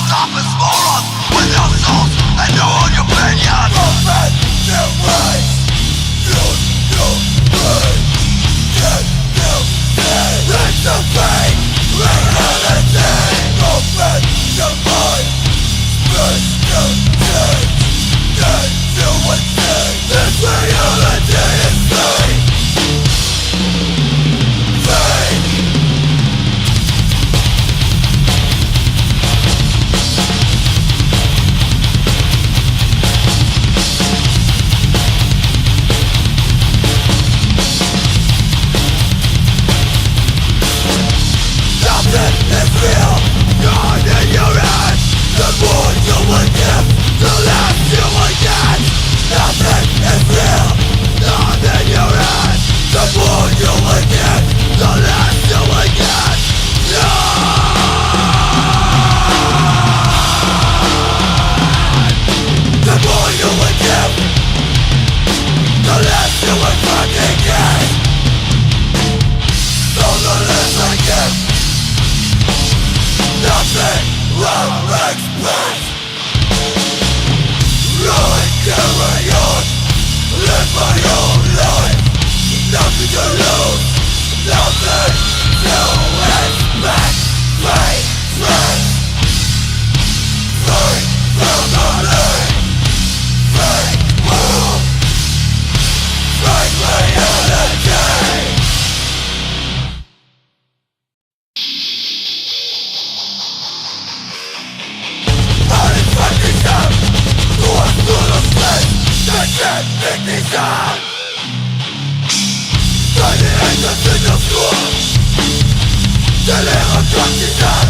self-office morons with your souls and your own opinions. Open your minds, use your brain, get your pain. It's the pain, reality. Open your mind, space your change, get you within. This reality is pain. It's real, God in your head. The more you will give, the less you will get. Nothing is real, God in your head. The more you will give, the less you will get. The more you will give, the less you will fucking get. So the less I give, nothing will express. Really carry on, live my own life. Nothing to lose, nothing to expect. Free, free, free from the lane. Free world, free reality. They can't pick these up. Deine Hände sind das nur. Der Lehrer krankt dich an.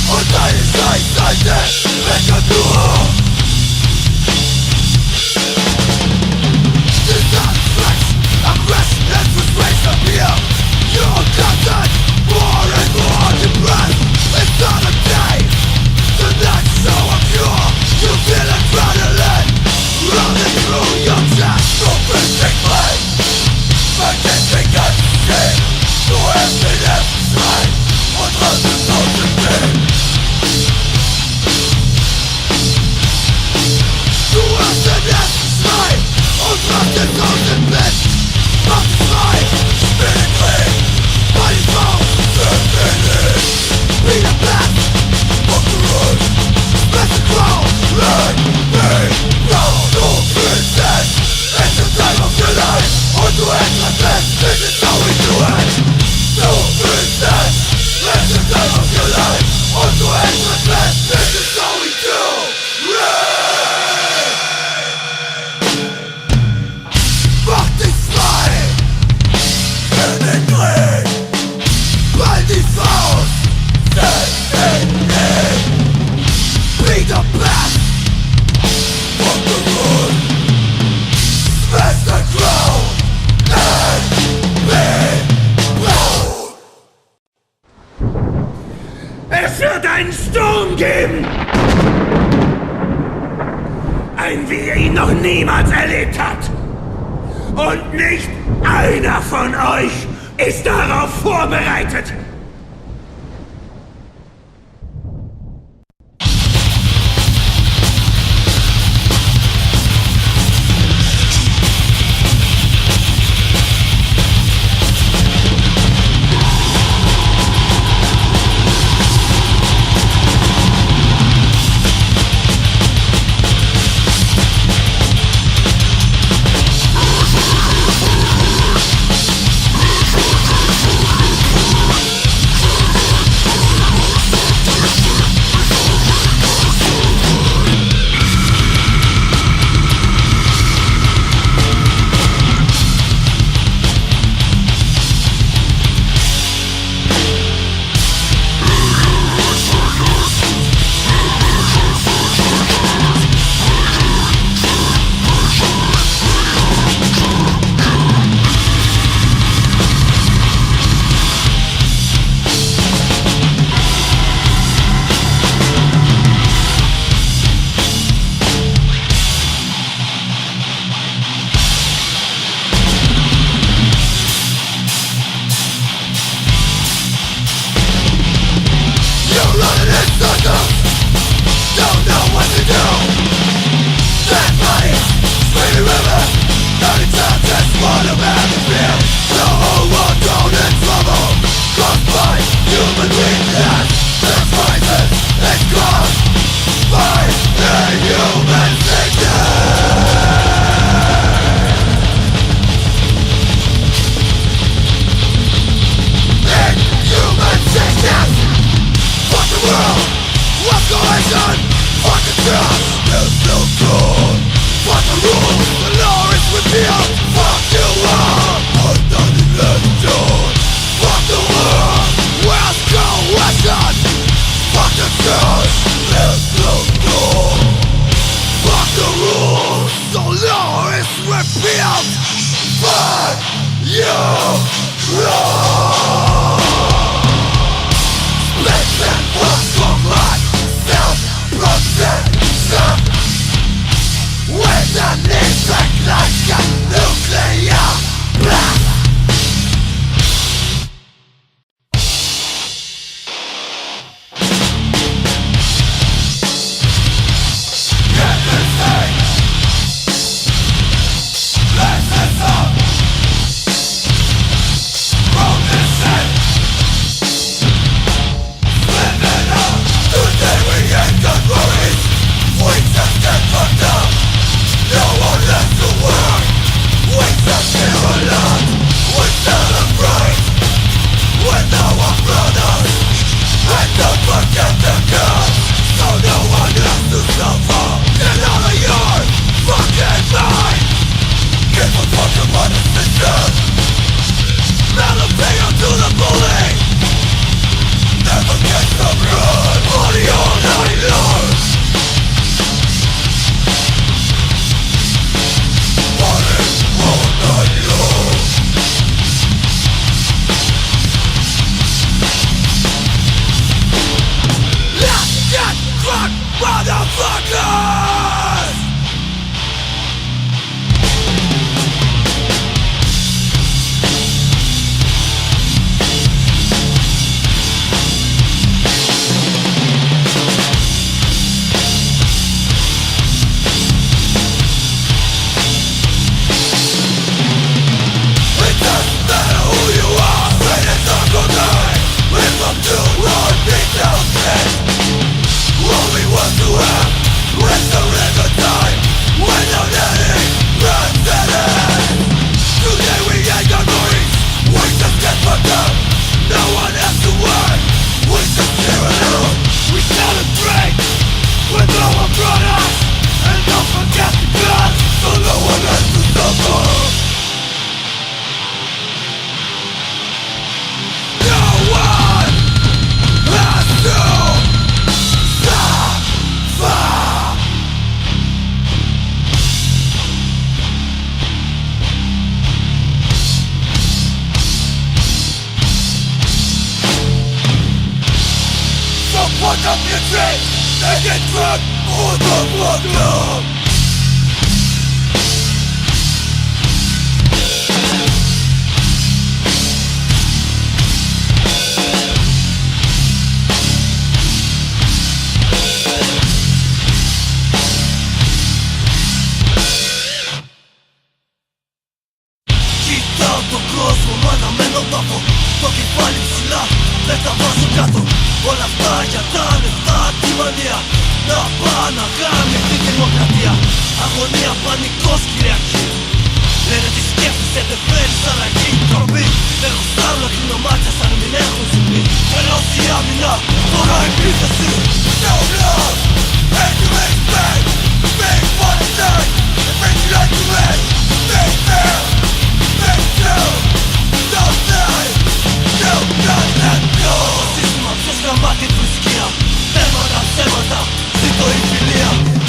Und deine Scheißseite meckert nur. Dissatisfaction, aggression and frustration appear. You're content, more and more depressed. It's not a day, the next show a cure. You feel adrenaline running through your chest so physically. Magnificent shit, so emptiness straight on hundreds of feet. To emptiness straight on hundreds of feet. Not straight, spinning clean, body bones, infinite. Be the best, walk the road, best the crowd. Let me proud of princess. It's the time of your life. On to endlessness. This is how we do it. No princess. It's the time of your life. On to endlessness. This is how we do it. Fuck this fight. Spinning clean. By these foes. Set in. Be the best. Walk the road, smash the ground, and be proud. Es wird einen Sturm geben! Ein wie ihr ihn noch niemals erlebt habt! Und nicht einer von euch ist darauf vorbereitet!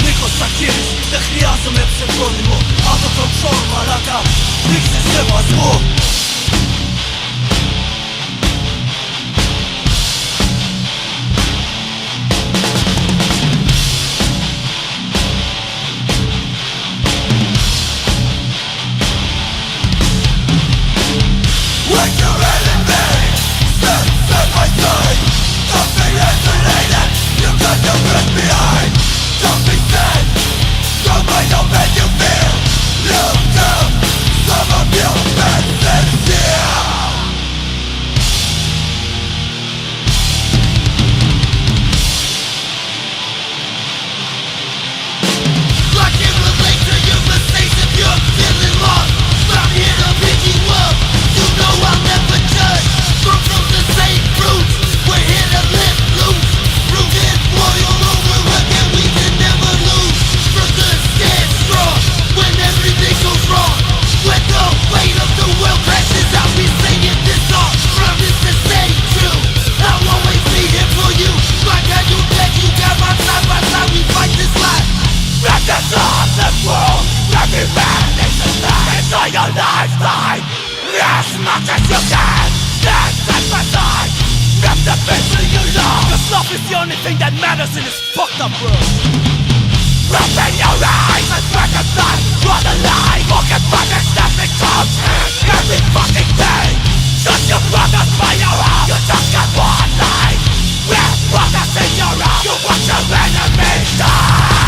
Nikos Tsakiris, δεν χρειάζομαι ψευδόνυμο. Αυτό το ψώνο μαλάκα, ρίξε σεβασμό. thing that matters in this fucked up world. Open your eyes and recognize what the lie. Look at what the stepping comes every fucking day. Just your brothers by your heart. You just got one life. We're brothers in your heart. You watch your enemies die.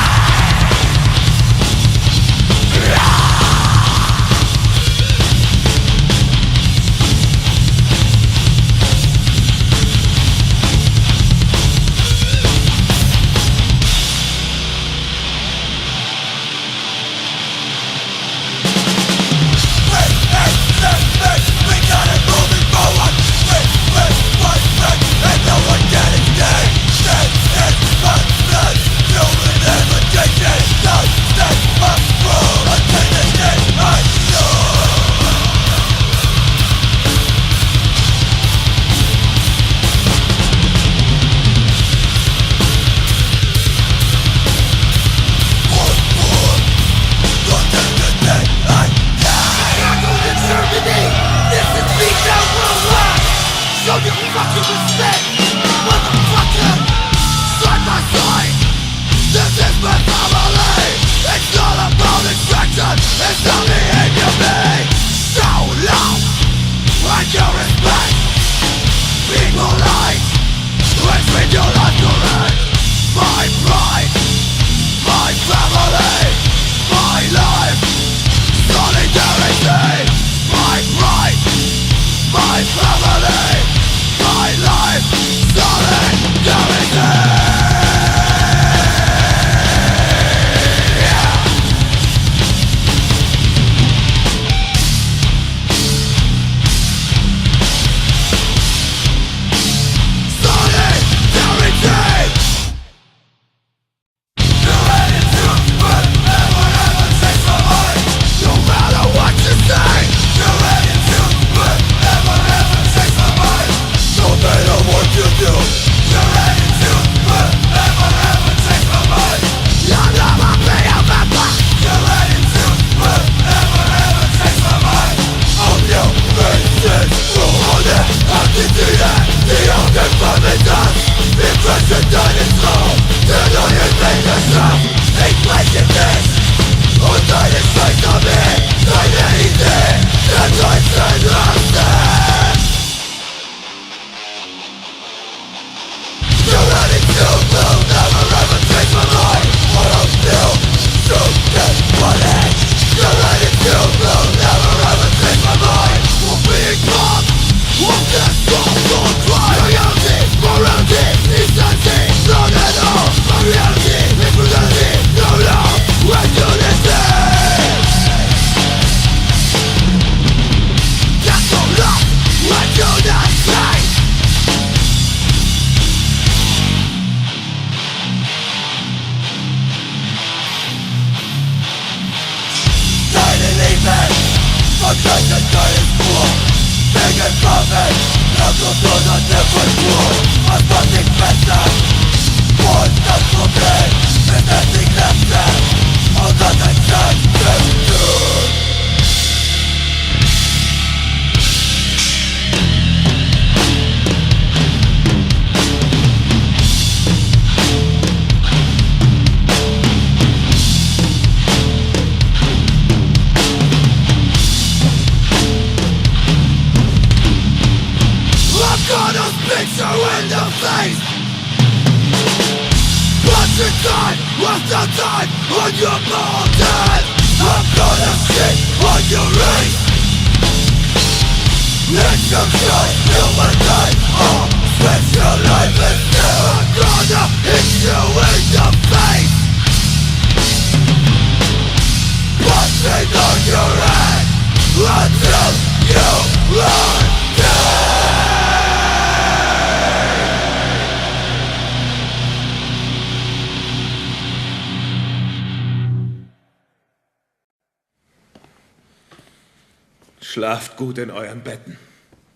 Schlaft gut in euren Betten.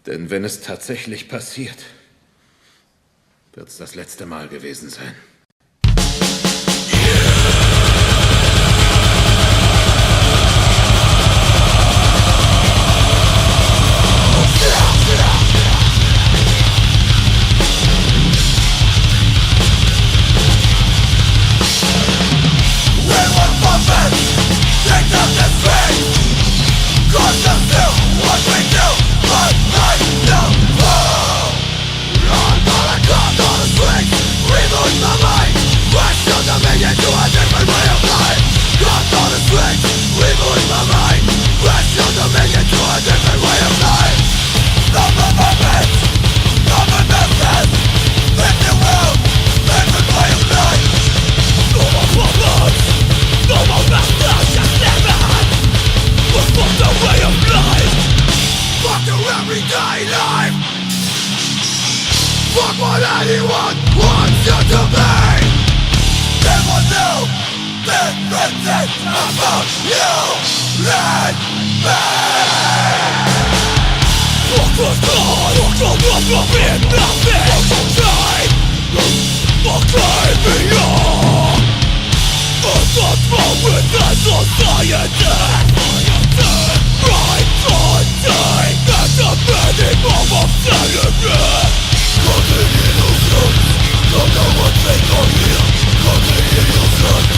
Denn wenn es tatsächlich passiert, wird es das letzte Mal gewesen sein. everyday life. Fuck what anyone wants you to be. Never knew differences about you and me. Fuck the sky, fuck the world from it, nothing. Fuck the time, fuck time beyond. What's wrong with the society? Right on time, that's the minimum of sanity. Cause the illusions, don't know what they are here. Cause the illusions,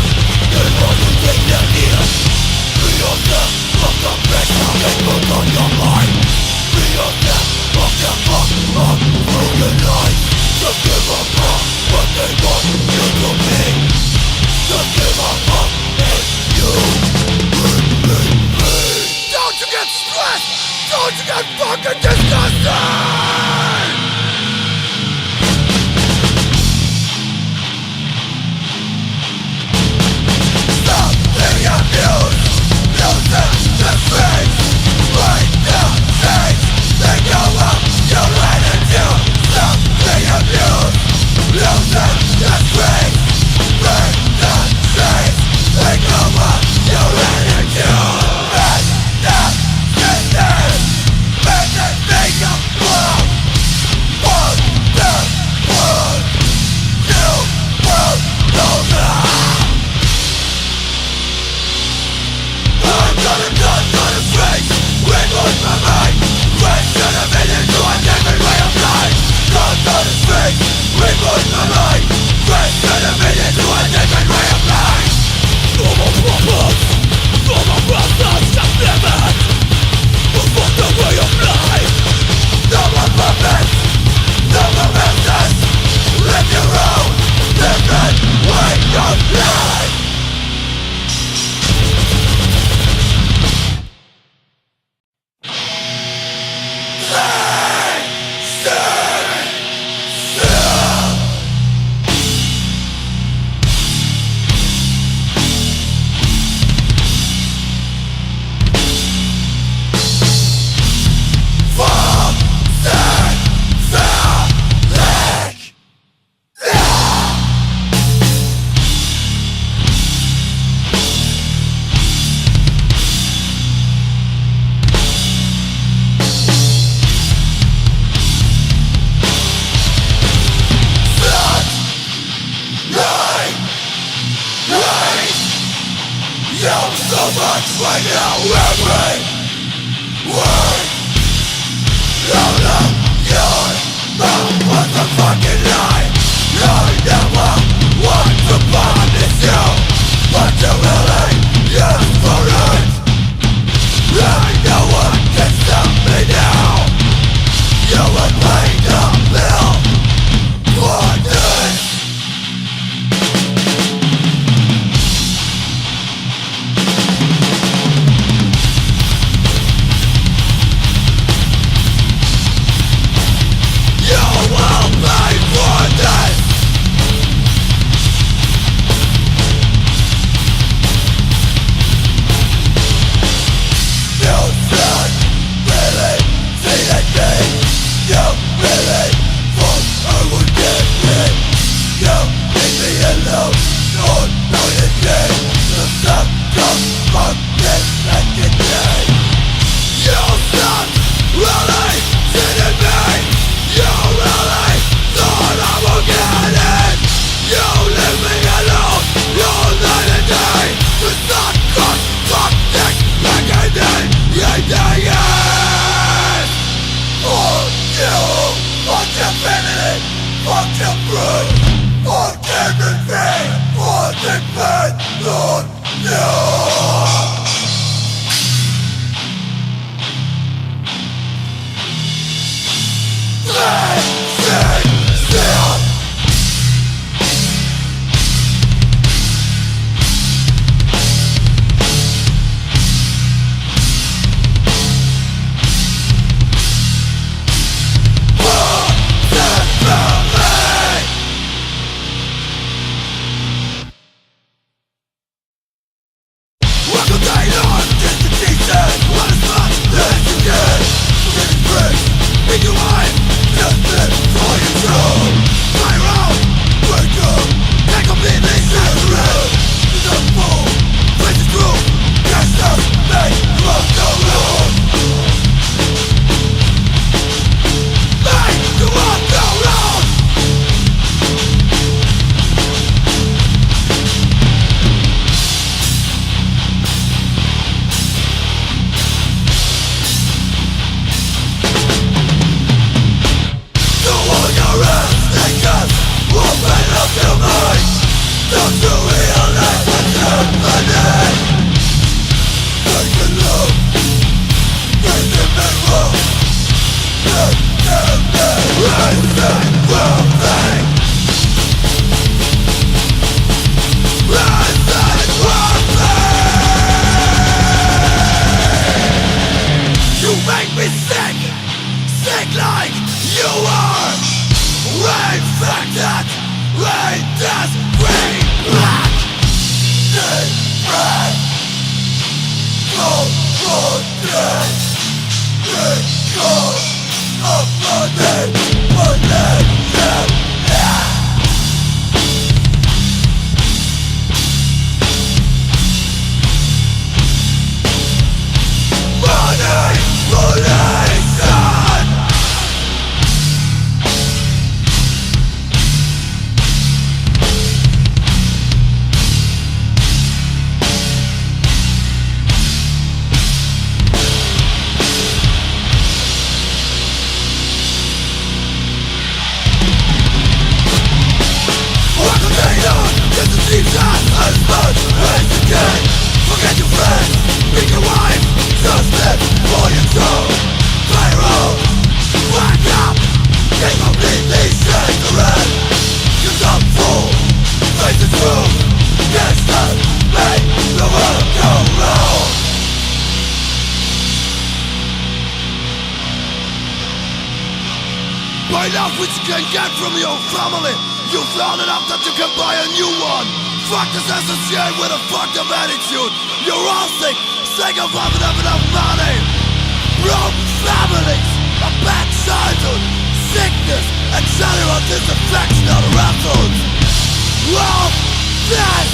they want to take their ear. Be yourself, fuck the best of it, put on your mind. Be yourself, fuck the fuck up through your life. Just give a fuck what they want you to be. Just give a fuck if you be. Don't you get stressed! Don't you get fucking disgusted! Stop being abused! Losing the face! Right now, face! They go up, you're ready to stop being abused! Losing the face! Right now, face! They go up, you're ready to make the system! Make the thing of blood! You are reinfected, rain-dust, green-black. Different. Cold, dead. Because of manipulation. Moneypulation. This is deep as blood and again. Forget your friends, beat your wife. Just live for your soul. Play your own. Wake up. Get completely shake the red. Cause I'm full. Face the truth. Gangsters make the world go round. Find out what you can get from your family. You've learned enough that you can buy a new one. Fuck this associate with a fucked up attitude. You're all sick of having enough money. Broken families, a bad childhood, sickness, and general disaffection of the rattles. All this